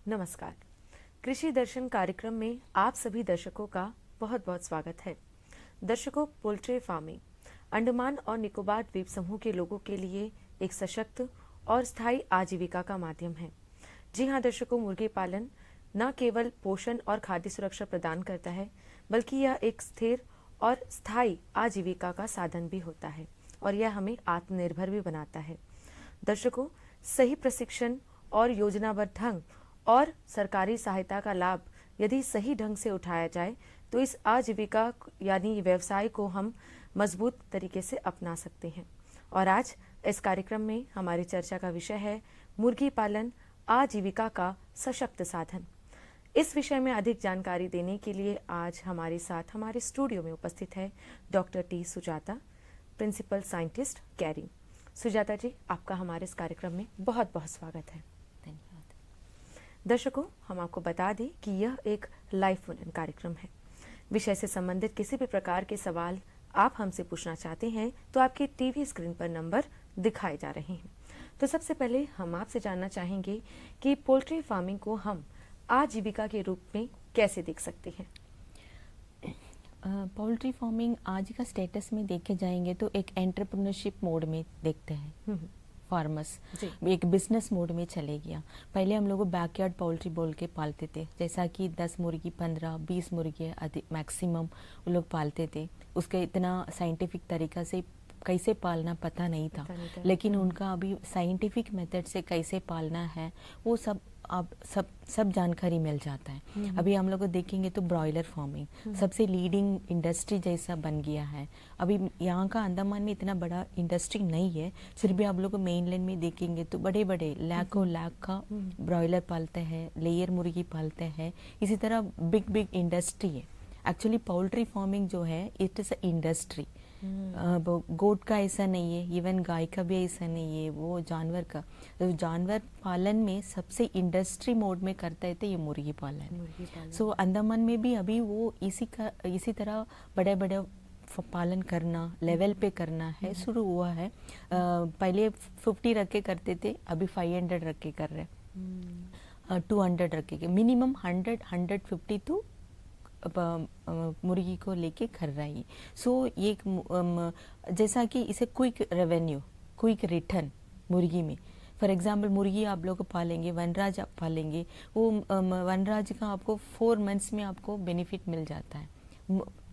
नमस्कार। कृषि दर्शन कार्यक्रम में आप सभी दर्शकों का बहुत बहुत स्वागत है। दर्शकों, पोल्ट्री फार्मिंग अंडमान और निकोबार द्वीप समूह के लोगों के लिए एक सशक्त और स्थायी आजीविका का माध्यम है। जी हाँ दर्शकों, मुर्गी पालन न केवल पोषण और खाद्य सुरक्षा प्रदान करता है, बल्कि यह एक स्थिर और स्थायी आजीविका का साधन भी होता है और यह हमें आत्मनिर्भर भी बनाता है। दर्शकों, सही प्रशिक्षण और योजनाबद्ध ढंग और सरकारी सहायता का लाभ यदि सही ढंग से उठाया जाए तो इस आजीविका यानी व्यवसाय को हम मजबूत तरीके से अपना सकते हैं। और आज इस कार्यक्रम में हमारी चर्चा का विषय है मुर्गी पालन आजीविका का सशक्त साधन। इस विषय में अधिक जानकारी देने के लिए आज हमारे साथ हमारे स्टूडियो में उपस्थित है doctor T Sujata, principal scientist CARI. Sujata ji, आपका हमारे इस कार्यक्रम में बहुत बहुत स्वागत है। धन्यवाद। दर्शकों, हम आपको बता दें कि यह एक लाइव फोन कार्यक्रम है। विषय से संबंधित किसी भी प्रकार के सवाल आप हमसे पूछना चाहते हैं तो आपके टीवी स्क्रीन पर नंबर दिखाए जा रहे हैं। तो सबसे पहले हम आपसे जानना चाहेंगे कि पोल्ट्री फार्मिंग को हम आजीविका के रूप में कैसे देख सकते हैं। पोल्ट्री फार्मिंग आज का स्टेटस में देखे जाएंगे तो एक एंटरप्रेन्योरशिप मोड में देखते हैं। फार्मर्स एक बिजनेस मोड में चले गया। पहले हम लोग बैकयार्ड पोल्ट्री बोल के पालते थे, जैसा कि 10 मुर्गी 15-20 मुर्गी मैक्सिमम वो लोग पालते थे। उसका इतना साइंटिफिक तरीका से कैसे पालना पता नहीं था, लेकिन उनका अभी साइंटिफिक मेथड से कैसे पालना है वो सब अब सब जानकारी मिल जाता है। अभी हम लोग देखेंगे तो ब्रॉयलर फार्मिंग सबसे लीडिंग इंडस्ट्री जैसा बन गया है। अभी यहाँ का अंडमान में इतना बड़ा इंडस्ट्री नहीं है, फिर भी आप लोग मेनलैंड में देखेंगे तो बड़े बड़े लाखों लाख का ब्रॉयलर पालते हैं, लेयर मुर्गी पालते हैं। इसी तरह बिग बिग इंडस्ट्री है। एक्चुअली पोल्ट्री फार्मिंग जो है इट इज अ इंडस्ट्री। गोट का ऐसा नहीं है, इवन गाय का भी ऐसा नहीं है, वो जानवर का। तो जानवर पालन में सबसे इंडस्ट्री मोड में करते थे ये मुर्गी पालन। सो अंडमान में भी अभी वो इसी तरह बड़े बड़े पालन करना लेवल पे करना है शुरू हुआ है। पहले 50 रख के करते थे, अभी 500 रख के कर रहे हैं, 200 रख के, मिनिमम 100-150 तो मुर्गी को लेके कर रही है। सो ये जैसा कि इसे क्विक रेवेन्यू, क्विक रिटर्न मुर्गी में। फॉर एग्जाम्पल मुर्गी आप लोग पालेंगे, वनराज आप पालेंगे, वो वनराज का आपको 4 मंथ्स में आपको बेनिफिट मिल जाता है।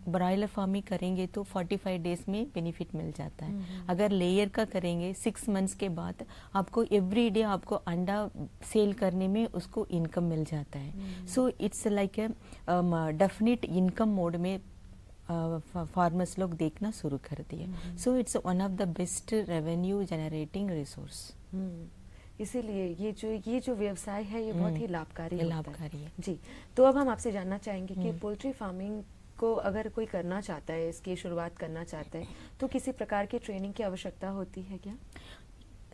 ब्रॉयलर फार्मिंग करेंगे तो 45 डेज में बेनिफिट मिल जाता है। अगर लेयर का करेंगे 6 मंथ्स के बाद आपको एवरी डे आपको अंडा सेल करने में उसको इनकम मिल जाता है। So it's like a definite income mode में फार्मर्स लोग देखना शुरू कर दिए। So it's one of the best revenue generating resource. इसीलिए ये जो व्यवसाय है ये बहुत ही लाभकारी है। जी, तो अब हम आपसे जानना चाहेंगे कि पोल्ट्री फार्मिंग को अगर कोई करना चाहता है, इसकी शुरुआत करना चाहता है, तो किसी प्रकार की ट्रेनिंग की आवश्यकता होती है क्या?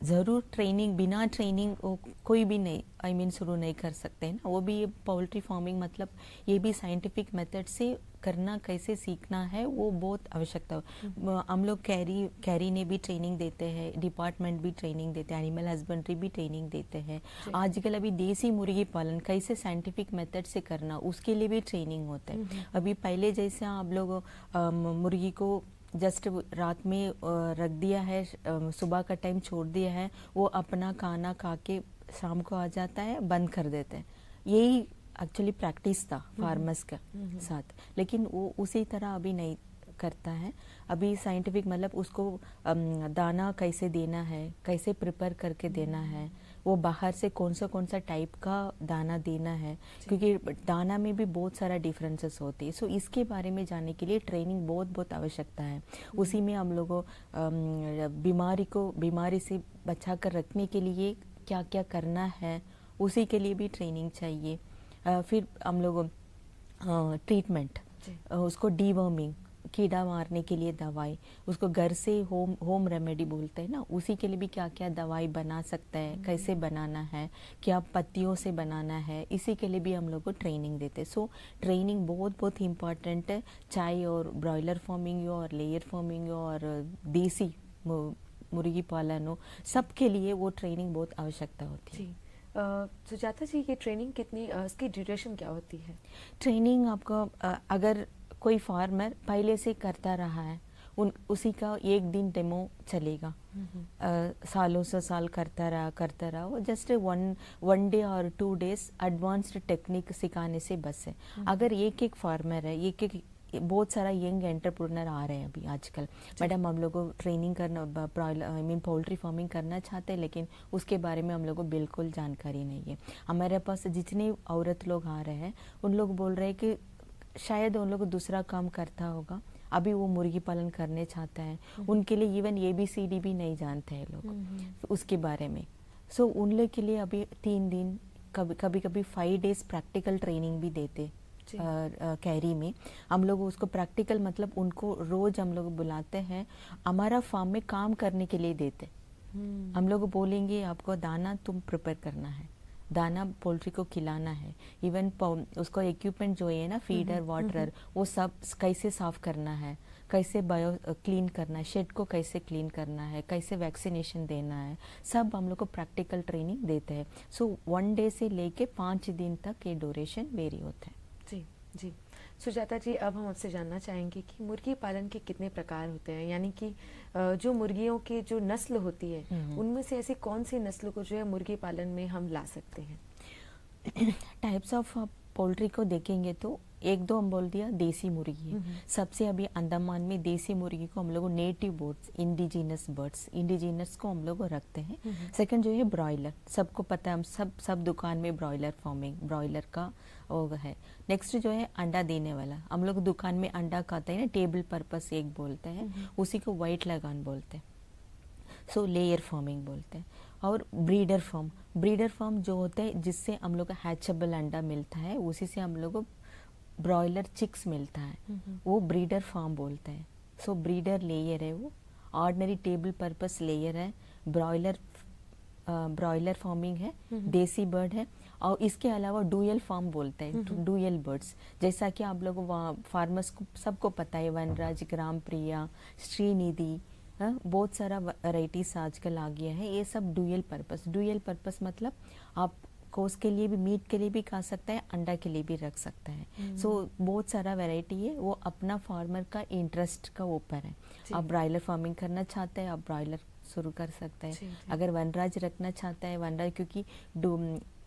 ज़रूर ट्रेनिंग, बिना ट्रेनिंग कोई भी नहीं शुरू नहीं कर सकते हैं ना। वो भी ये पोल्ट्री फार्मिंग मतलब ये भी साइंटिफिक मेथड से करना, कैसे सीखना है वो बहुत आवश्यकता है। हम लोग कैरी ने भी ट्रेनिंग देते हैं, डिपार्टमेंट भी ट्रेनिंग देते हैं, एनिमल हस्बेंड्री भी ट्रेनिंग देते हैं। आजकल अभी देसी मुर्गी पालन कैसे साइंटिफिक मेथड से करना उसके लिए भी ट्रेनिंग होता है। अभी पहले जैसे आप लोग मुर्गी को जस्ट रात में रख दिया है, सुबह का टाइम छोड़ दिया है, वो अपना खाना खा के शाम को आ जाता है, बंद कर देते हैं। यही एक्चुअली प्रैक्टिस था फार्मर्स का साथ, लेकिन वो उसी तरह अभी नहीं करता है। अभी साइंटिफिक मतलब उसको दाना कैसे देना है, कैसे प्रिपेयर करके देना है, वो बाहर से कौन सा टाइप का दाना देना है, क्योंकि दाना में भी बहुत सारा डिफरेंसेस होते हैं। सो इसके बारे में जानने के लिए ट्रेनिंग बहुत आवश्यकता है। उसी में हम लोगों बीमारी से बचा कर रखने के लिए क्या क्या करना है उसी के लिए भी ट्रेनिंग चाहिए। फिर हम लोग ट्रीटमेंट, उसको डीवर्मिंग, कीड़ा मारने के लिए दवाई, उसको घर से होम रेमेडी बोलते हैं ना, उसी के लिए भी क्या क्या दवाई बना सकते हैं, कैसे बनाना है, क्या पत्तियों से बनाना है, इसी के लिए भी हम लोग को ट्रेनिंग देते हैं। सो ट्रेनिंग बहुत इम्पॉर्टेंट है, चाहे और ब्रॉयलर फार्मिंग हो और लेयर फार्मिंग हो और देसी मुर्गी पालन हो, सबके लिए वो ट्रेनिंग बहुत आवश्यकता होती है। सुजाता जी, ये ट्रेनिंग कितनी इसकी ड्यूरेशन क्या होती है? ट्रेनिंग आपको अगर कोई फार्मर पहले से करता रहा है उसी का एक दिन डेमो चलेगा। सालों से साल करता रहा वो जस्ट वन डे और 2 डेज एडवांस्ड टेक्निक सिखाने से बस है। अगर एक फार्मर है, एक बहुत सारा यंग एंटरप्रेन्योर आ रहे हैं अभी आजकल, मैडम हम लोग को ट्रेनिंग करना पोल्ट्री फार्मिंग करना चाहते हैं, लेकिन उसके बारे में हम लोग को बिल्कुल जानकारी नहीं है। हमारे पास जितने औरत लोग आ रहे हैं उन लोग बोल रहे हैं कि शायद उन लोग दूसरा काम करता होगा, अभी वो मुर्गी पालन करने चाहता है, उनके लिए इवन ABCD भी नहीं जानते हैं लोग उसके बारे में। सो उन लोग के लिए अभी 3 दिन कभी 5 डेज प्रैक्टिकल ट्रेनिंग भी देते कैरी में। हम लोग उसको प्रैक्टिकल मतलब उनको रोज हम लोग बुलाते हैं, हमारा फार्म में काम करने के लिए देते। हम लोग बोलेंगे आपको दाना तुम प्रिपेयर करना है, दाना पोल्ट्री को खिलाना है, इवन उसको इक्विपमेंट जो है ना, फीडर वाटरर, वो सब कैसे साफ करना है, कैसे बायो क्लीन करना है, शेड को कैसे क्लीन करना है, कैसे वैक्सीनेशन देना है, सब हम लोग को प्रैक्टिकल ट्रेनिंग देते हैं। सो 1 डे से लेके 5 दिन तक ये ड्यूरेशन वेरी होता है। जी जी। सुजाता जी, अब हम आपसे जानना चाहेंगे कि मुर्गी पालन के कितने प्रकार होते हैं, यानी कि जो मुर्गियों की जो नस्ल होती है उनमें से ऐसी कौन सी नस्ल को जो है मुर्गी पालन में हम ला सकते हैं? टाइप्स ऑफ पोल्ट्री को देखेंगे तो 1-2 हम बोल दिया देसी मुर्गी है। सबसे अभी अंडमान में देसी मुर्गी को हम लोग नेटिव बर्ड्स, इंडिजिनस को हम लोग रखते हैं। सेकंड जो है ब्रॉयलर, सबको पता है, हम सब दुकान में ब्रॉयलर फार्मिंग, ब्रॉयलर का वो है। नेक्स्ट जो है अंडा देने वाला, हम लोग दुकान में अंडा खाते हैं ना, टेबल पर्पस एक बोलते हैं, उसी को व्हाइट लगान बोलते हैं, सो लेयर फार्मिंग बोलते हैं। और ब्रीडर फार्म जो होते हैं जिससे हम लोग को हैचेबल अंडा मिलता है, उसी से हम लोग को ब्रॉयलर चिक्स मिलता है, वो ब्रीडर फार्म बोलते हैं। सो ब्रीडर लेयर है, वो ऑर्डिनरी टेबल पर्पस लेयर है, ब्रॉयलर फार्मिंग है, देसी बर्ड है। और इसके अलावा डुअल फार्म बोलते हैं, डुअल बर्ड्स, जैसा कि आप लोग फार्मर्स को सबको पता है, वनराज, ग्राम प्रिया, श्रीनिधि, बहुत सारा वैरायटीज आजकल आ गया है। ये सब डुअल पर्पस मतलब आप को उसके लिए भी, मीट के लिए भी खा सकता है, अंडा के लिए भी रख सकता है। सो बहुत सारा वैरायटी है, वो अपना फार्मर का इंटरेस्ट का ऊपर है। आप ब्रॉयलर फार्मिंग करना चाहते हैं, आप ब्रॉयलर शुरू कर सकते हैं। अगर वनराज रखना चाहता है, वनराज, क्योंकि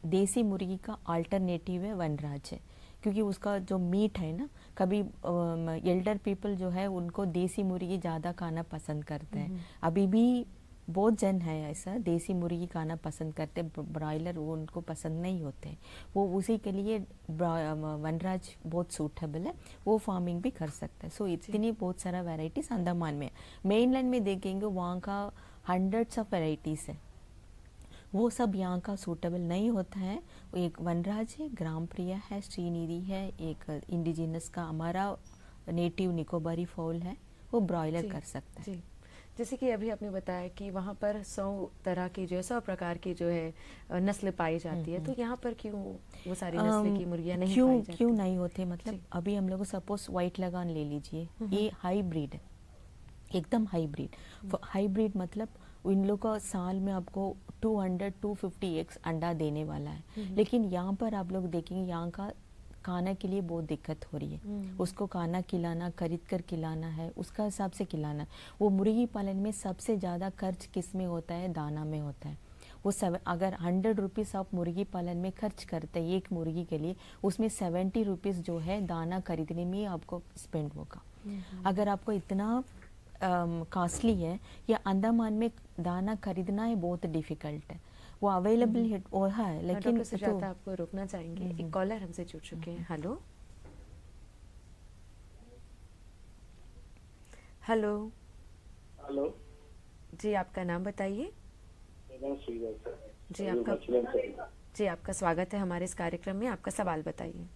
देसी मुर्गी का अल्टरनेटिव है वनराज है, क्योंकि उसका जो मीट है ना, कभी एल्डर पीपल जो है उनको देसी मुर्गी ज़्यादा खाना पसंद करते हैं। अभी भी बहुत जन है ऐसा, देसी मुर्गी खाना पसंद करते, ब्रॉयलर वो उनको पसंद नहीं होते, वो उसी के लिए वनराज बहुत सूटेबल है, वो फार्मिंग भी कर सकते हैं। सो इतनी बहुत सारा वैरायटीज अंडमान में। मेनलैंड में देखेंगे वहाँ का हंड्रेड्स ऑफ वैरायटीज है, वो सब यहाँ का सूटेबल नहीं होता है। एक वनराज है, ग्राम प्रिया है, श्रीनिधि है, एक इंडिजिनस का हमारा नेटिव निकोबारी फाउल है, वो ब्रॉयलर कर सकता है। जैसे कि अभी आपने बताया कि वहाँ पर 100 तरह की जो है, 100 प्रकार की जो है नस्ल पाई जाती है, तो यहाँ पर क्यों वो सारी नस्ल की मुर्गियाँ नहीं पाई जाती? क्यों नहीं होते, मतलब अभी हम लोग सपोज व्हाइट लगान ले लीजिए, ये हाईब्रिड है, एकदम हाईब्रिड मतलब इन लोग का साल में आपको 200-250 एग्स अंडा देने वाला है। लेकिन यहाँ पर आप लोग देखेंगे यहाँ का खाना के लिए बहुत दिक्कत हो रही है, उसको खाना खिलाना, खरीद कर खिलाना है, उसका हिसाब से खिलाना। वो मुर्गी पालन में सबसे ज़्यादा खर्च किस में होता है? दाना में होता है। वो अगर 100 रुपीज़ आप मुर्गी पालन में खर्च करते हैं एक मुर्गी के लिए, उसमें 70 रुपीज़ जो है दाना खरीदने में आपको स्पेंड होगा। अगर आपको इतना कॉस्टली है, या अंडमान में दाना खरीदना है बहुत डिफिकल्ट है, वो अवेलेबल है, लेकिन डॉक्टर सुजाता आपको रोकना चाहेंगे, एक कॉलर हमसे जुड़ चुके हैं। हेलो हेलो हेलो जी, आपका नाम बताइए। जी आपका स्वागत है हमारे इस कार्यक्रम में, आपका सवाल बताइए।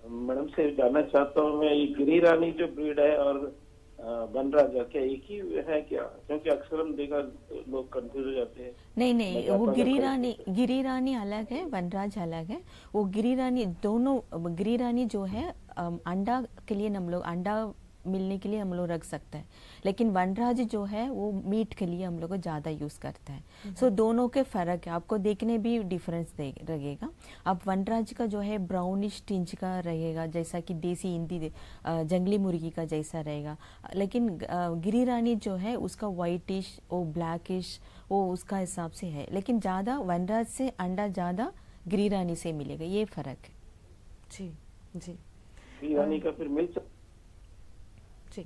मैडम से जानना चाहता हूँ मैं, ये गिरी रानी जो ब्रीड है और वनराज क्या एक ही है क्या? क्योंकि अक्सर हम देखा लोग कंफ्यूज हो जाते हैं। नहीं, वो गिरी रानी अलग है, वनराज अलग है। वो गिरी रानी दोनों, गिरी रानी जो है अंडा के लिए हम लोग अंडा मिलने के लिए हम लोग रख सकते हैं, लेकिन वनराज जो है वो मीट के लिए हम लोग को ज़्यादा यूज़ करते हैं। सो दोनों के फ़र्क है, आपको देखने भी डिफरेंस लगेगा। अब वनराज का जो है ब्राउनिश टिंच का रहेगा, जैसा कि देसी हिंदी जंगली मुर्गी का जैसा रहेगा, लेकिन गिरिरानी जो है उसका वाइटिश, वो ब्लैकिश, वो उसका हिसाब से है, लेकिन ज़्यादा वनराज से अंडा ज़्यादा गिरिरानी से मिलेगा, ये फ़र्क है। जी जी। गिरिरानी का फिर मिल सकता? जी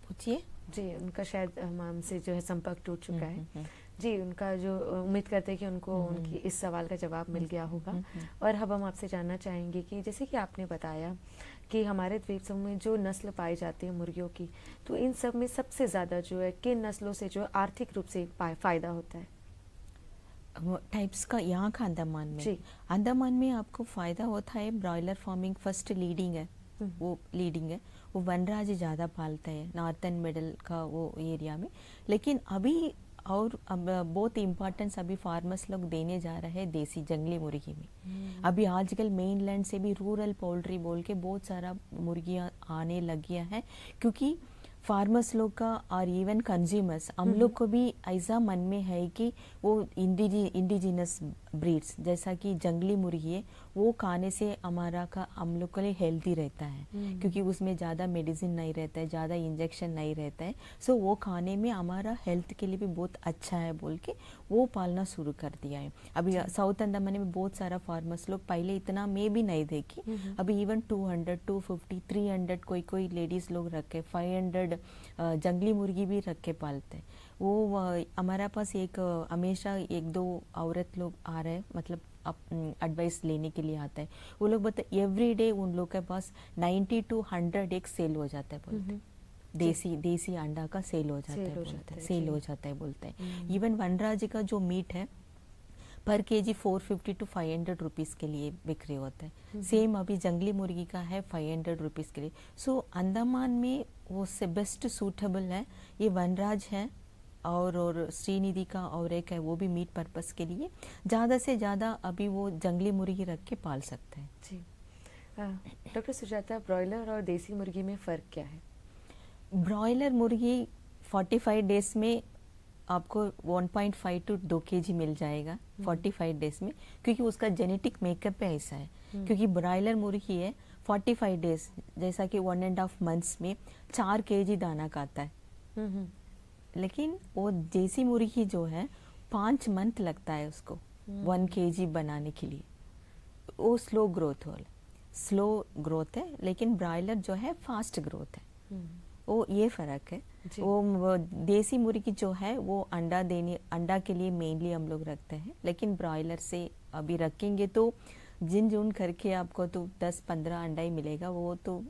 पूछिए। जी, उनका शायद हमसे जो है संपर्क टूट चुका है। जी, उनका जो उम्मीद करते हैं कि उनको उनकी इस सवाल का जवाब मिल गया होगा। और अब हम आपसे जानना चाहेंगे कि जैसे कि आपने बताया कि हमारे द्वीप समूह में जो नस्ल पाई जाती है मुर्गियों की, तो इन सब में सबसे ज़्यादा जो है किन नस्लों से जो आर्थिक रूप से फ़ायदा होता है? टाइप्स का यहाँ का अंडमान में, जी। अंडमान में आपको फ़ायदा होता है, ब्रॉयलर फार्मिंग फर्स्ट लीडिंग है, वो लीडिंग है, वो वनराज ज़्यादा पालते हैं नॉर्थन मिडल का वो एरिया में। लेकिन अभी और अब बहुत इम्पोर्टेंस अभी फार्मर्स लोग देने जा रहे हैं देसी जंगली मुर्गी में। अभी आजकल मेनलैंड से भी रूरल पोल्ट्री बोल के बहुत सारा मुर्गियाँ आने लग गया है, क्योंकि फार्मर्स लोग का और इवन कंज्यूमर्स हम लोग को भी ऐसा मन में है कि वो इंडिजिनस ब्रीड्स जैसा कि जंगली मुर्गी है, वो खाने से हमारा का हम लोग के लिए हेल्दी रहता है, क्योंकि उसमें ज़्यादा मेडिसिन नहीं रहता है, ज़्यादा इंजेक्शन नहीं रहता है। सो वो खाने में हमारा हेल्थ के लिए भी बहुत अच्छा है बोल के वो पालना शुरू कर दिया है। अभी साउथ अंडमान में बहुत सारा फार्मर्स लोग पहले इतना में भी नहीं देखी, अभी इवन 200, 250, 300 कोई लेडीज लोग रखे, 500 जंगली मुर्गी भी रख के पालते हैं। वो हमारा पास एक हमेशा एक दो औरत लोग आ रहे हैं, मतलब एडवाइस लेने के लिए आता है। वो लोग बताते एवरी डे उन लोग के पास 90 to 100 एक सेल हो जाता है बोलते हैं। देसी अंडा का सेल हो जाता है बोलते हैं, सेल हो जाता है बोलते हैं। इवन वनराज का जो मीट है पर केजी 450 to 500 रुपीज़ के लिए बिक्री होता है। सेम अभी जंगली मुर्गी का है 500 रुपीज़ के लिए। सो अंडमान में वो से बेस्ट सूटेबल है ये वनराज है, और श्रीनिधि का और एक है वो भी मीट पर्पस के लिए। ज़्यादा से ज़्यादा अभी वो जंगली मुर्गी रख के पाल सकते हैं। जी। डॉक्टर सुजाता, ब्रॉयलर और देसी मुर्गी में फ़र्क क्या है? ब्रॉयलर मुर्गी 45 डेज में आपको 1.5 to 2 kg मिल जाएगा 45 डेज में, क्योंकि उसका जेनेटिक मेकअप ऐसा है। क्योंकि ब्रॉयलर मुर्गी है 45 डेज जैसा कि 1.5 months में 4 kg दाना खाता है, लेकिन वो देसी मुर्गी जो है 5 month लगता है उसको 1 kg बनाने के लिए। वो स्लो ग्रोथ है, लेकिन ब्रॉयलर जो है फास्ट ग्रोथ है। वो ये फ़र्क है। वो देसी मुर्गी जो है वो अंडा के लिए मेनली हम लोग रखते हैं, लेकिन ब्रॉयलर से अभी रखेंगे तो जिन करके आपको तो 10-15 अंडा ही मिलेगा, वो तो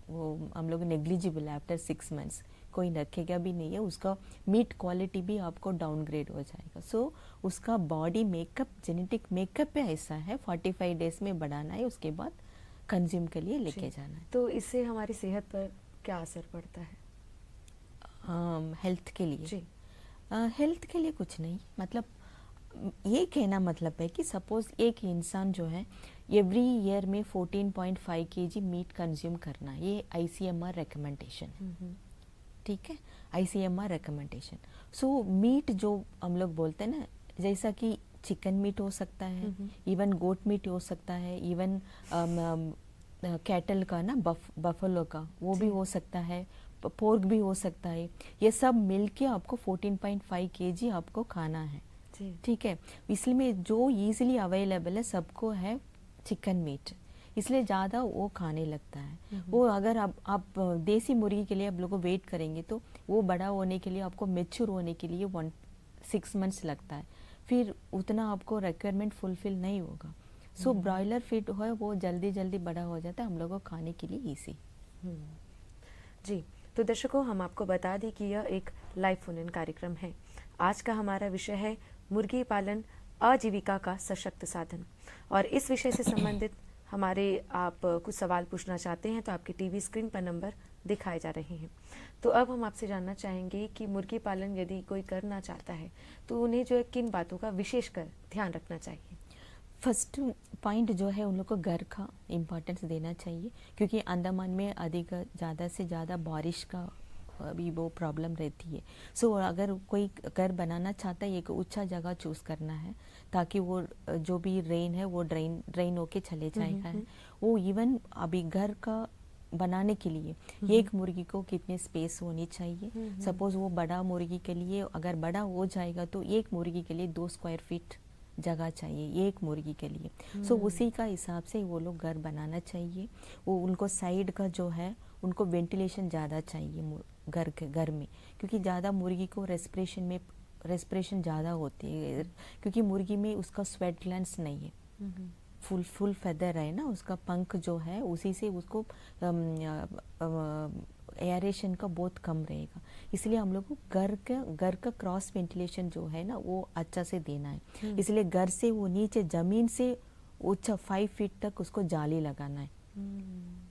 वो हम लोग नेग्लिजिबल है। आफ्टर 6 months कोई रखेगा भी नहीं है, उसका मीट क्वालिटी भी आपको डाउनग्रेड हो जाएगा। सो उसका बॉडी मेकअप, जेनेटिक मेकअप ऐसा है, 45 डेज में बढ़ाना है, उसके बाद कंज्यूम के लिए लेके जाना है। तो इससे हमारी सेहत पर क्या असर पड़ता है? हेल्थ के लिए जी। हेल्थ के लिए कुछ नहीं, मतलब ये कहना मतलब है कि सपोज एक इंसान जो है एवरी ईयर में 14.5 kg मीट कंज्यूम करना, ये ICMR रिकमेंडेशन है। ठीक है, ICMR रिकमेंडेशन। सो मीट जो हम लोग बोलते हैं ना, जैसा कि चिकन मीट हो सकता है, इवन गोट मीट हो सकता है, इवन कैटल का ना बफलो का वो भी हो सकता है, पोर्क भी हो सकता है। ये सब मिलके आपको 14.5 kg आपको खाना है। ठीक है, इसलिए में जो इजीली अवेलेबल है सबको है चिकन मीट, इसलिए ज़्यादा वो खाने लगता है। वो अगर आप देसी मुर्गी के लिए आप लोगों वेट करेंगे तो वो बड़ा होने के लिए, आपको मेच्योर होने के लिए 6 months लगता है, फिर उतना आपको रिक्वायरमेंट फुलफिल नहीं होगा। सो ब्रॉयलर फीड है वो जल्दी बड़ा हो जाता है, हम लोगों को खाने के लिए ईजी। जी, तो दर्शकों हम आपको बता दें कि यह एक लाइव फोन इन कार्यक्रम है। आज का हमारा विषय है मुर्गी पालन आजीविका का सशक्त साधन, और इस विषय से संबंधित हमारे आप कुछ सवाल पूछना चाहते हैं तो आपकी टीवी स्क्रीन पर नंबर दिखाए जा रहे हैं। तो अब हम आपसे जानना चाहेंगे कि मुर्गी पालन यदि कोई करना चाहता है तो उन्हें जो है किन बातों का विशेषकर ध्यान रखना चाहिए? फर्स्ट पॉइंट जो है उन लोग को घर का इम्पोर्टेंस देना चाहिए, क्योंकि अंडमान में अधिक ज़्यादा से ज़्यादा बारिश का अभी वो प्रॉब्लम रहती है। सो अगर कोई घर बनाना चाहता है, एक ऊंचा जगह चूज करना है ताकि वो जो भी रेन है वो ड्रेन होके चले जाएगा। वो इवन अभी घर का बनाने के लिए एक मुर्गी को कितने स्पेस होनी चाहिए। सपोज वो बड़ा मुर्गी के लिए अगर बड़ा हो जाएगा तो एक मुर्गी के लिए 2 स्क्वायर फीट जगह चाहिए एक मुर्गी के लिए। सो उसी का हिसाब से वो लोग घर बनाना चाहिए। वो उनको साइड का जो है उनको वेंटिलेशन ज़्यादा चाहिए घर में, क्योंकि ज़्यादा मुर्गी को रेस्पिरेशन ज़्यादा होती है, क्योंकि मुर्गी में उसका स्वेट ग्लैंड्स नहीं है, फुल फेदर है ना, उसका पंख जो है उसी से उसको एयरेशन का बहुत कम रहेगा। इसलिए हम लोग को घर का क्रॉस वेंटिलेशन जो है ना वो अच्छा से देना है। इसलिए घर से वो नीचे जमीन से ऊंचा 5 फीट तक उसको जाली लगाना है।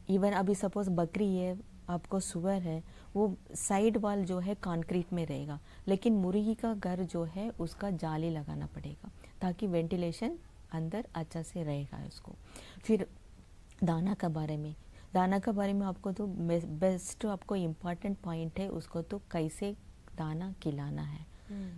इवन अभी सपोज बकरी है, आपको सुअर है, वो साइड वाल जो है कंक्रीट में रहेगा, लेकिन मुर्गी का घर जो है उसका जाली लगाना पड़ेगा ताकि वेंटिलेशन अंदर अच्छा से रहेगा उसको। फिर दाना का बारे में आपको तो बेस्ट आपको इम्पॉर्टेंट पॉइंट है उसको तो कैसे दाना खिलाना है,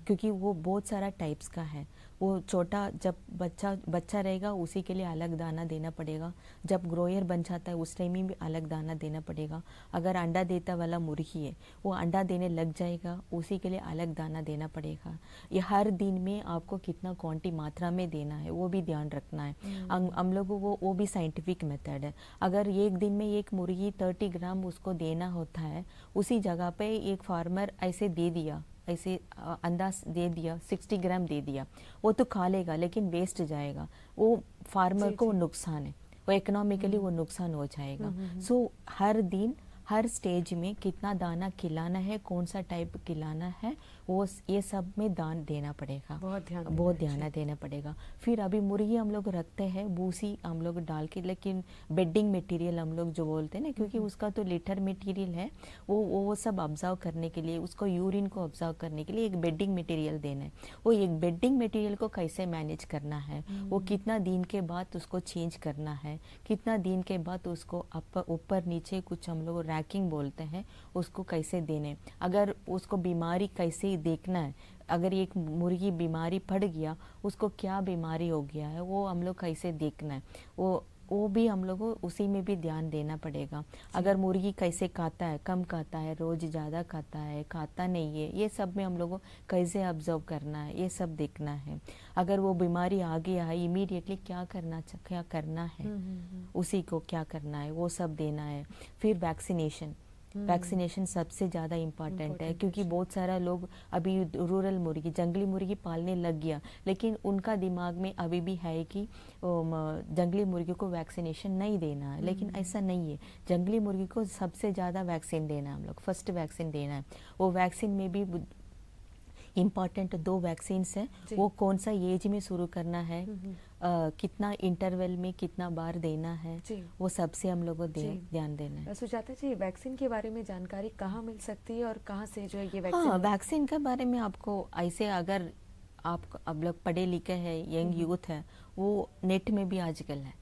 क्योंकि वो बहुत सारा टाइप्स का है। वो छोटा जब बच्चा रहेगा उसी के लिए अलग दाना देना पड़ेगा, जब ग्रोयर बन जाता है उस टाइम में भी अलग दाना देना पड़ेगा। अगर अंडा देता वाला मुर्गी है वो अंडा देने लग जाएगा उसी के लिए अलग दाना देना पड़ेगा। ये हर दिन में आपको कितना क्वांटिटी मात्रा में देना है वो भी ध्यान रखना है। हम लोगों को वो भी साइंटिफिक मेथड है। अगर एक दिन में एक मुर्गी 30 ग्राम उसको देना होता है, उसी जगह पे एक फार्मर ऐसे अंदाज दे दिया 60 ग्राम दे दिया, वो तो खा लेगा लेकिन वेस्ट जाएगा, वो फार्मर को नुकसान है, वो इकोनॉमिकली वो नुकसान हो जाएगा। सो हर दिन हर स्टेज में कितना दाना खिलाना है, कौन सा टाइप खिलाना है, वो ये सब में दान देना पड़ेगा, बहुत ध्यान देना पड़ेगा। फिर अभी मुर्गी हम लोग रखते हैं भूसी हम लोग डाल के, लेकिन बेडिंग मटेरियल हम लोग जो बोलते हैं ना, क्योंकि उसका तो लिटर मटेरियल है, वो सब ऑब्जर्व करने के लिए, उसको यूरिन को ऑब्जर्व करने के लिए एक बेडिंग मटेरियल देना है। वो एक बेडिंग मटेरियल को कैसे मैनेज करना है, वो कितना दिन के बाद उसको चेंज करना है, कितना दिन के बाद उसको ऊपर नीचे कुछ हम लोग रैकिंग बोलते हैं उसको कैसे देने, अगर उसको बीमारी कैसे देखना है, अगर एक मुर्गी बीमारी पड़ गया उसको क्या बीमारी हो गया है वो हम लोग कैसे देखना है, वो भी हम लोग को उसी में भी ध्यान देना पड़ेगा। अगर मुर्गी कैसे खाता है, कम खाता है, रोज ज़्यादा खाता है, खाता नहीं है, ये सब में हम लोग को कैसे ऑब्जर्व करना है, ये सब देखना है। अगर वो बीमारी आ गया है इमीडिएटली क्या करना है उसी को क्या करना है वो सब देना है। फिर वैक्सीनेशन सबसे ज़्यादा इम्पॉर्टेंट है, क्योंकि बहुत सारा लोग अभी रूरल मुर्गी जंगली मुर्गी पालने लग गया, लेकिन उनका दिमाग में अभी भी है कि जंगली मुर्गी को वैक्सीनेशन नहीं देना है, लेकिन ऐसा नहीं है। जंगली मुर्गी को सबसे ज़्यादा वैक्सीन देना है, हम लोग फर्स्ट वैक्सीन देना है। वो वैक्सीन में भी इम्पॉर्टेंट 2 वैक्सीन है, वो कौन सा एज में शुरू करना है, कितना इंटरवल में कितना बार देना है, वो सबसे हम लोगों को ध्यान देना है। सुजाता जी, वैक्सीन के बारे में जानकारी कहाँ मिल सकती है और कहाँ से जो है ये वैक्सीन? वैक्सीन के बारे में आपको ऐसे, अगर आप अब लोग पढ़े लिखे हैं, यंग यूथ है, वो नेट में भी आजकल है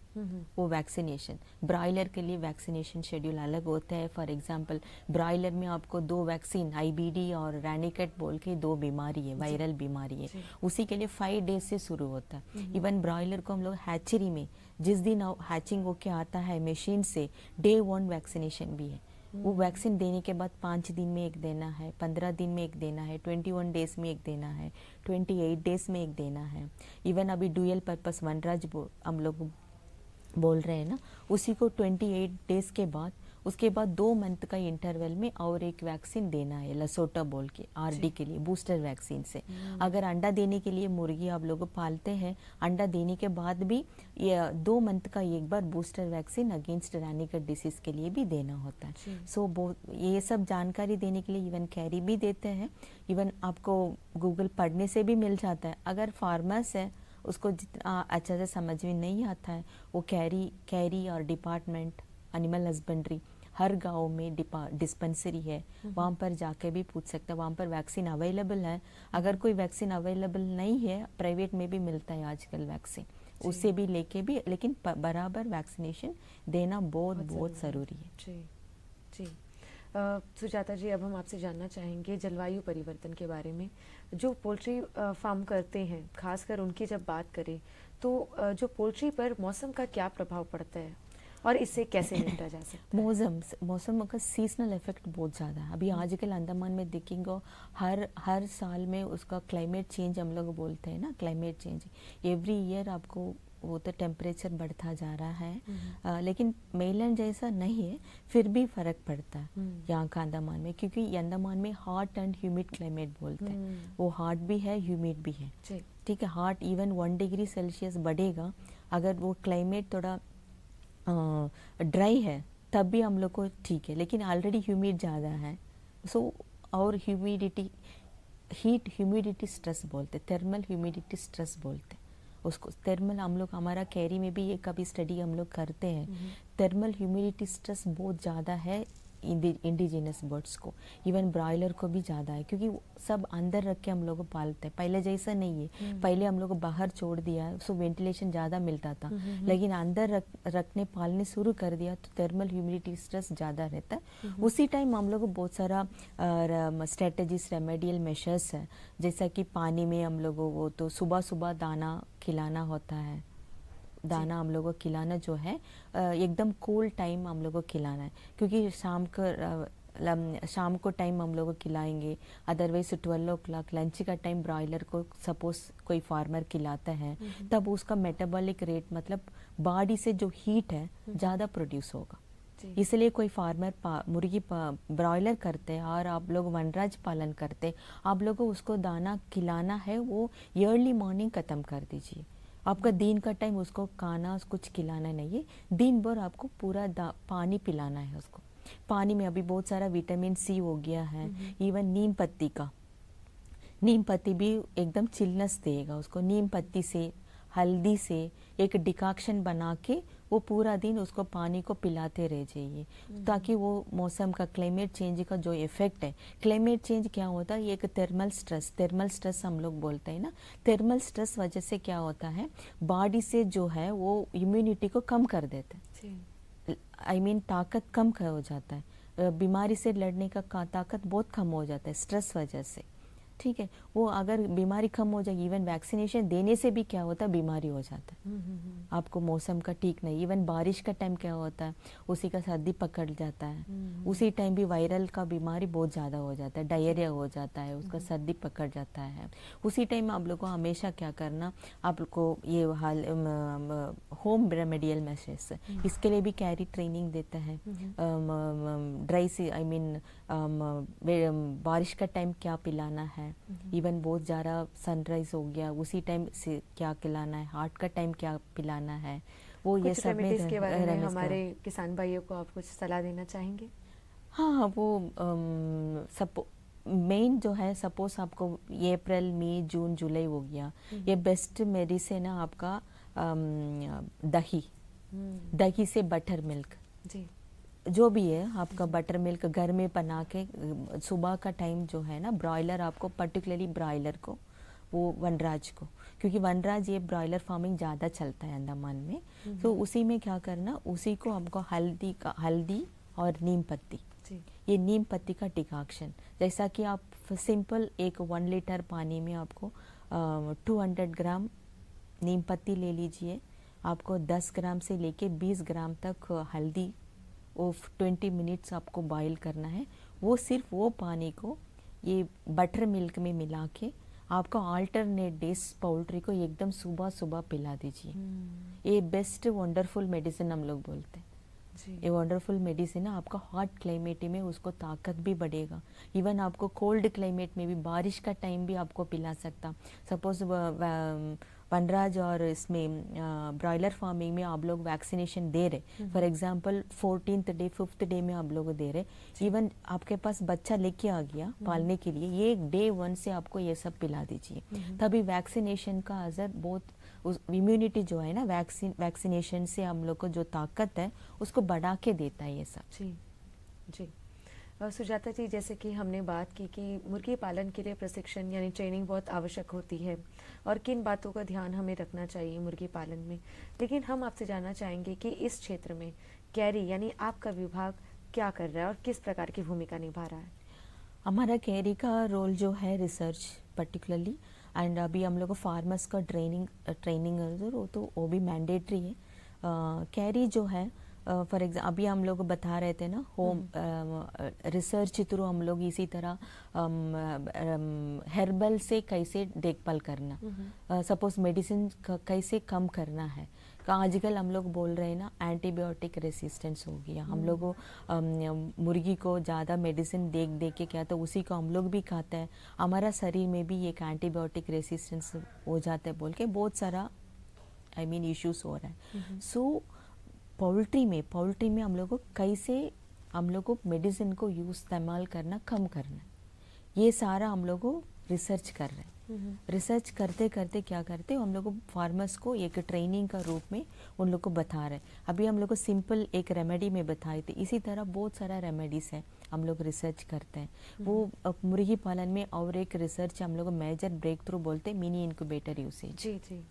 वो वैक्सीनेशन। ब्रॉयलर के लिए वैक्सीनेशन शेड्यूल अलग होता है। फॉर एग्जांपल ब्रॉयलर में आपको 2 वैक्सीन IBD और रैनिकेट बोल के 2 बीमारी है, वायरल बीमारी है, उसी के लिए 5 डेज से शुरू होता है। इवन ब्रॉयलर को हम लोग हैचरी में जिस दिन हैचिंग होके आता है मशीन से, Day 1 वैक्सीनेशन भी है। वो वैक्सीन देने के बाद 5 दिन में एक देना है, 15 दिन में एक देना है, 21 डेज में एक देना है, 28 डेज में एक देना है। इवन अभी डुअल पर्पस वनराज हम लोग बोल रहे हैं ना, उसी को 28 डेज के बाद, उसके बाद 2 मंथ का इंटरवल में और एक वैक्सीन देना है, लसोटा बोल के RD के लिए बूस्टर वैक्सीन से। अगर अंडा देने के लिए मुर्गी आप लोग पालते हैं, अंडा देने के बाद भी 2 मंथ का एक बार बूस्टर वैक्सीन अगेंस्ट रैनिकेट डिसीज के लिए भी देना होता है। सो ये सब जानकारी देने के लिए इवन कैरी भी देते हैं। इवन आपको गूगल पढ़ने से भी मिल जाता है। अगर फार्मर्स है उसको जितना अच्छा से समझ में नहीं आता है, वो कैरी और डिपार्टमेंट एनिमल हस्बेंड्री हर गांव में डिस्पेंसरी है, वहाँ पर जाके भी पूछ सकते हैं, वहाँ पर वैक्सीन अवेलेबल है। अगर कोई वैक्सीन अवेलेबल नहीं है, प्राइवेट में भी मिलता है आजकल वैक्सीन, उससे भी लेके भी, लेकिन बराबर वैक्सीनेशन देना बहुत ज़रूरी है। जी जी। सुजाता जी, अब हम आपसे जानना चाहेंगे जलवायु परिवर्तन के बारे में। जो पोल्ट्री फार्म करते हैं, खासकर उनकी जब बात करें तो जो पोल्ट्री पर मौसम का क्या प्रभाव पड़ता है और इससे कैसे निपटा जा सकता है? मौसम का सीजनल इफेक्ट बहुत ज़्यादा है। अभी आजकल अंडमान में देखेंगे हर साल में उसका क्लाइमेट चेंज हम लोग बोलते हैं ना, क्लाइमेट चेंज एवरी ईयर आपको वो तो टेम्परेचर बढ़ता जा रहा है। लेकिन मेलैंड जैसा नहीं है, फिर भी फर्क पड़ता है यहाँ का अंडमान में, क्योंकि अंडमान में हॉट एंड ह्यूमिड क्लाइमेट बोलते हैं। वो हॉट भी है, ह्यूमिड भी है। ठीक है, हॉट इवन 1 डिग्री सेल्सियस बढ़ेगा अगर वो क्लाइमेट थोड़ा ड्राई है तब भी हम लोग को ठीक है, लेकिन ऑलरेडी ह्यूमिड ज़्यादा है। सो और ह्यूमिडिटी, हीट ह्यूमिडिटी स्ट्रेस बोलते, थर्मल ह्यूमिडिटी स्ट्रेस बोलते उसको। थर्मल हम लोग, हमारा कैरी में भी ये कभी स्टडी हम लोग करते हैं, थर्मल ह्यूमिडिटी स्ट्रेस बहुत ज़्यादा है इंडिजिनस बर्ड्स को, इवन ब्रॉयलर को भी ज़्यादा है, क्योंकि सब अंदर रख के हम लोग पालते हैं। पहले जैसा नहीं है, पहले हम लोग बाहर छोड़ दिया सो वेंटिलेशन ज़्यादा मिलता था, लेकिन अंदर रखने पालने शुरू कर दिया तो थर्मल ह्यूमिडिटी स्ट्रेस ज़्यादा रहता है। उसी टाइम हम लोग बहुत सारा स्ट्रेटजीज, रेमेडियल मेशर्स है, जैसा कि पानी में हम लोग वो तो सुबह सुबह दाना खिलाना होता है। दाना हम लोगों को खिलाना जो है एकदम कूल टाइम हम लोगों को खिलाना है, क्योंकि शाम को टाइम हम लोग को खिलाएंगे। अदरवाइज 12 o'clock लंच का टाइम ब्रॉयलर को सपोज कोई फार्मर खिलाता है, तब उसका मेटाबॉलिक रेट, मतलब बॉडी से जो हीट है ज़्यादा प्रोड्यूस होगा। इसलिए कोई फार्मर मुर्गी ब्रॉयलर करते हैं और आप लोग वनराज पालन करते, आप लोगों को उसको दाना खिलाना है वो अर्ली मॉर्निंग ख़त्म कर दीजिए। आपका दिन का टाइम उसको खाना कुछ खिलाना नहीं है, दिन भर आपको पूरा पानी पिलाना है उसको। पानी में अभी बहुत सारा विटामिन सी हो गया है, इवन नीम पत्ती भी एकदम चिलनेस देगा उसको। नीम पत्ती से, हल्दी से एक डिकॉक्शन बना के वो पूरा दिन उसको पानी को पिलाते रह जाइए, ताकि वो मौसम का, क्लाइमेट चेंज का जो इफेक्ट है, क्लाइमेट चेंज क्या होता है, एक थर्मल स्ट्रेस हम लोग बोलते हैं ना। थर्मल स्ट्रेस वजह से क्या होता है, बॉडी से जो है वो इम्यूनिटी को कम कर देते हैं। आई मीन ताकत कम हो जाता है, बीमारी से लड़ने का ताकत बहुत कम हो जाता है स्ट्रेस वजह से। ठीक है, वो अगर बीमारी कम हो जाएगी, इवन वैक्सीनेशन देने से भी क्या होता है, बीमारी हो जाता है। आपको मौसम का ठीक नहीं, इवन बारिश का टाइम क्या होता है, उसी का सर्दी पकड़ जाता है, उसी टाइम भी वायरल का बीमारी बहुत ज़्यादा हो जाता है, डायरिया हो जाता है, उसका सर्दी पकड़ जाता है। उसी टाइम आप लोग को हमेशा क्या करना, आप लोग को ये होम रेमेडियल मेशर्स, इसके लिए भी कैरी ट्रेनिंग देता है। ड्राई से, आई मीन बारिश का टाइम क्या पिलाना है, इवन बहुत ज़्यादा सनराइज हो गया उसी टाइम से क्या खिलाना है, हार्ट का टाइम क्या पिलाना है, वो ये सब में के बारे में हमारे किसान भाइयों को आप कुछ सलाह देना चाहेंगे? हाँ, वो मेन जो है, सपोज आपको अप्रैल, मई, जून, जुलाई हो गया, ये बेस्ट मेडिसिन है आपका दही से बटर मिल्क जी, जो भी है आपका बटर मिल्क घर में बना के सुबह का टाइम जो है ना, ब्रॉयलर आपको, पर्टिकुलरली ब्रॉयलर को, वो वनराज को, क्योंकि वनराज ये ब्रॉयलर फार्मिंग ज़्यादा चलता है अंडमान में, तो उसी में क्या करना, उसी को हमको हल्दी और नीम पत्ती, ये नीम पत्ती का डिकॉक्शन, जैसा कि आप सिंपल एक 1 लीटर पानी में आपको 200 ग्राम नीम पत्ती ले लीजिए, आपको 10 ग्राम से लेके 20 ग्राम तक हल्दी, वो 20 मिनट्स आपको बॉईल करना है। वो सिर्फ वो पानी को ये बटर मिल्क में मिला के आपको अल्टरनेट डेज पोल्ट्री को एकदम सुबह सुबह पिला दीजिए। ये बेस्ट वंडरफुल मेडिसिन हम लोग बोलते हैं। ये वंडरफुल मेडिसिन है, आपका हॉट क्लाइमेट में उसको ताकत भी बढ़ेगा, इवन आपको कोल्ड क्लाइमेट में भी, बारिश का टाइम भी आपको पिला सकता। सपोज वनराज और इसमें ब्रॉयलर फार्मिंग में आप लोग वैक्सीनेशन दे रहे, for example 14th day 5th day में आप लोग दे रहे, इवन आपके पास बच्चा लेके आ गया पालने के लिए, ये डे 1 से आपको ये सब पिला दीजिए, तभी वैक्सीनेशन का असर बहुत, इम्यूनिटी जो है ना, वैक्सीनेशन से हम लोग को जो ताकत है उसको बढ़ा के देता है ये सब। जी जी। सुजाता जी, जैसे कि हमने बात की कि मुर्गी पालन के लिए प्रशिक्षण यानी ट्रेनिंग बहुत आवश्यक होती है और किन बातों का ध्यान हमें रखना चाहिए मुर्गी पालन में, लेकिन हम आपसे जानना चाहेंगे कि इस क्षेत्र में कैरी यानी आपका विभाग क्या कर रहा है और किस प्रकार की भूमिका निभा रहा है? हमारा कैरी का रोल जो है रिसर्च पर्टिकुलरली, एंड अभी हम लोग को फार्मर्स का ट्रेनिंग वो भी मैंडेटरी है। कैरी जो है फॉर एग्जाम्पल अभी हम लोग बता रहे थे ना, होम रिसर्च थ्रू हम लोग इसी तरह हेर्बल से कैसे देखभाल करना, सपोज मेडिसिन कैसे कम करना है। आजकल हम लोग बोल रहे हैं ना एंटीबायोटिक रेसिस्टेंस हो गया, हम लोग मुर्गी को ज़्यादा मेडिसिन देख के क्या, तो उसी को हम लोग भी खाते हैं, हमारा शरीर में भी एक एंटीबायोटिक रेसिस्टेंस हो जाता है बोल के बहुत सारा इश्यूज हो रहा है। सो पोल्ट्री में हम लोग को कैसे हम लोग को मेडिसिन को इस्तेमाल करना कम करना, ये सारा हम लोग को रिसर्च कर रहे हैं। रिसर्च करते करते क्या करते हम लोग को फार्मर्स को एक ट्रेनिंग का रूप में उन लोग को बता रहे हैं। अभी हम लोग को सिंपल एक रेमेडी में बताए थे, इसी तरह बहुत सारा रेमेडीज है हम लोग रिसर्च करते हैं। वो मुर्गी पालन में और एक रिसर्च हम लोग मेजर ब्रेक थ्रू बोलते हैं मिनी इनक्यूबेटर यूसेज। जी जी,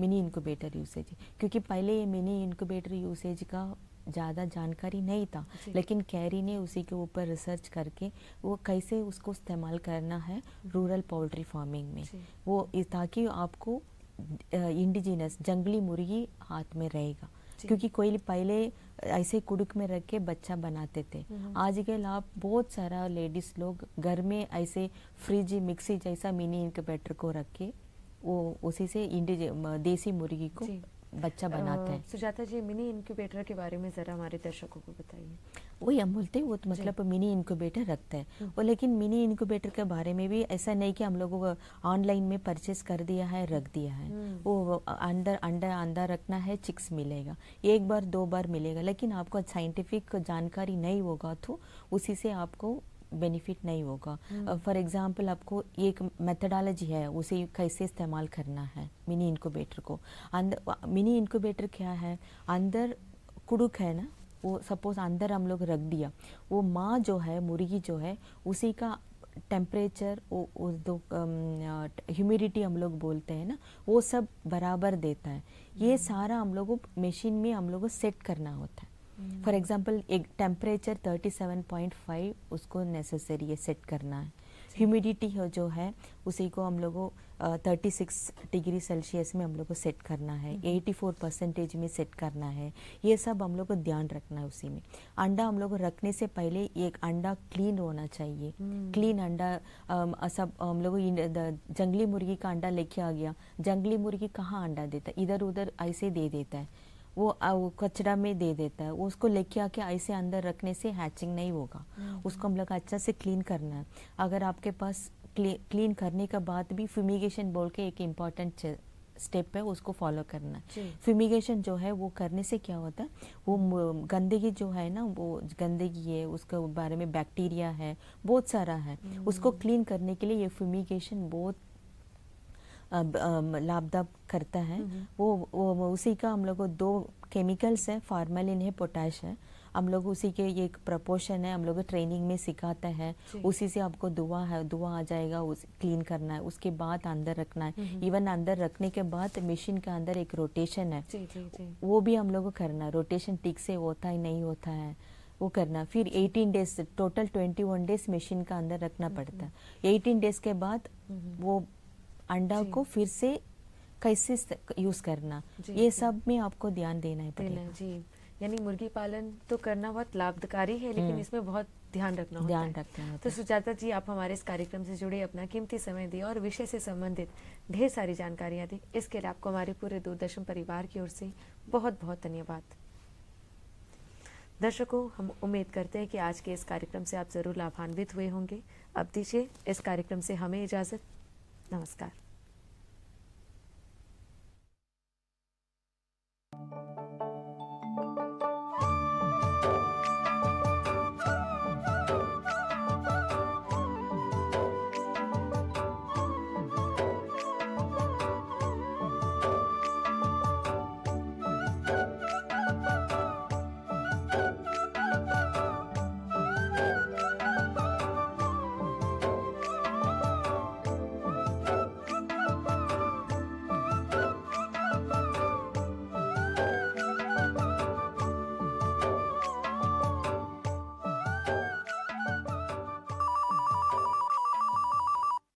मिनी इनक्यूबेटर यूसेज, क्योंकि पहले ये मिनी इनक्यूबेटर यूसेज का ज़्यादा जानकारी नहीं था, लेकिन कैरी ने उसी के ऊपर रिसर्च करके वो कैसे उसको इस्तेमाल करना है रूरल पोल्ट्री फार्मिंग में, वो ताकि आपको इंडिजिनस जंगली मुर्गी हाथ में रहेगा। क्योंकि कोई पहले ऐसे कुड़ुक में रख के बच्चा बनाते थे, आजकल आप बहुत सारा लेडीज लोग घर में ऐसे फ्रिज मिक्सी जैसा मिनी इनक्यूबेटर को रख के वो उसी से देसी मुर्गी को बच्चा बनाते हैं। सुजाता जी, मिनी इनक्यूबेटर के बारे में ज़रा हमारे दर्शकों को बताइए। वही हम बोलते हैं, वो तो मतलब मिनी इनक्यूबेटर रखते हैं वो, लेकिन मिनी इनक्यूबेटर के बारे में भी ऐसा नहीं कि हम लोगों को ऑनलाइन में परचेस कर दिया है रख दिया है। वो अंडा रखना है, चिक्स मिलेगा, एक बार 2 बार मिलेगा, लेकिन आपको साइंटिफिक जानकारी नहीं होगा तो उसी से आपको बेनिफिट नहीं होगा। फॉर एग्जांपल आपको एक मेथडोलॉजी है, उसे कैसे इस्तेमाल करना है मिनी इनक्यूबेटर को। मिनी इनक्यूबेटर क्या है, अंदर कुड़ुक है ना, वो सपोज अंदर हम लोग रख दिया, वो माँ जो है मुर्गी जो है उसी का टेम्परेचर ह्यूमिडिटी हम लोग बोलते हैं ना, वो सब बराबर देता है। ये सारा हम लोग को मशीन में हम लोग को सेट करना होता है। फॉर एग्जाम्पल एक टेम्परेचर 37.5 उसको नेसेसरी है सेट करना है। ह्यूमिडिटी जो है उसी को हम लोग को 36 डिग्री सेल्सियस में हम लोग को सेट करना है, 84% में सेट करना है। ये सब हम लोग को ध्यान रखना है उसी में। अंडा हम लोग को रखने से पहले एक अंडा क्लीन होना चाहिए। क्लीन अंडा सब हम लोग जंगली मुर्गी का अंडा लेके आ गया, जंगली मुर्गी कहाँ अंडा देता है, इधर उधर ऐसे दे देता है, वो कचरा में दे देता है, वो उसको लेके आके ऐसे अंदर रखने से हैचिंग नहीं होगा। उसको हम लोग अच्छा से क्लीन करना है। अगर आपके पास क्लीन करने के बाद भी फ्यूमिगेशन बोल के एक इम्पॉर्टेंट स्टेप है, उसको फॉलो करना है। फ्यूमिगेशन जो है वो करने से क्या होता है, वो गंदगी जो है ना, वो गंदगी है उसके बारे में बैक्टीरिया है बहुत सारा है, उसको क्लीन करने के लिए ये फ्यूमिगेशन बहुत लाभदायक करता है। वो उसी का हम लोग को 2 केमिकल्स है, फार्मेलिन है, पोटैश है, हम लोग उसी के ये एक प्रपोर्शन है, हम लोग ट्रेनिंग में सिखाते हैं। उसी से आपको दुआ आ जाएगा, उस क्लीन करना है, उसके बाद अंदर रखना है। इवन अंदर रखने के बाद मशीन के अंदर एक रोटेशन है, वो भी हम लोग को करना है। रोटेशन ठीक से होता है नहीं होता है वो करना। फिर 18 डेज टोटल 21 डेज मशीन का अंदर रखना पड़ता है। 18 डेज के बाद वो अंडा को फिर से कैसे यूज करना, ये सब में आपको ध्यान देना है पड़ेगा। जी, यानी मुर्गी पालन तो करना बहुत लाभकारी है, लेकिन इसमें बहुत ध्यान रखना होता है। तो सुजाता जी, आप हमारे इस कार्यक्रम से जुड़े अपना कीमती समय दिया और विषय से संबंधित ढेर सारी जानकारियां दी, इसके लिए आपको हमारे पूरे दूरदर्शन परिवार की ओर से बहुत बहुत धन्यवाद। दर्शकों, हम उम्मीद करते हैं कि आज के इस कार्यक्रम से आप जरूर लाभान्वित हुए होंगे। अब दीजिए इस कार्यक्रम से हमें इजाजत। नमस्कार।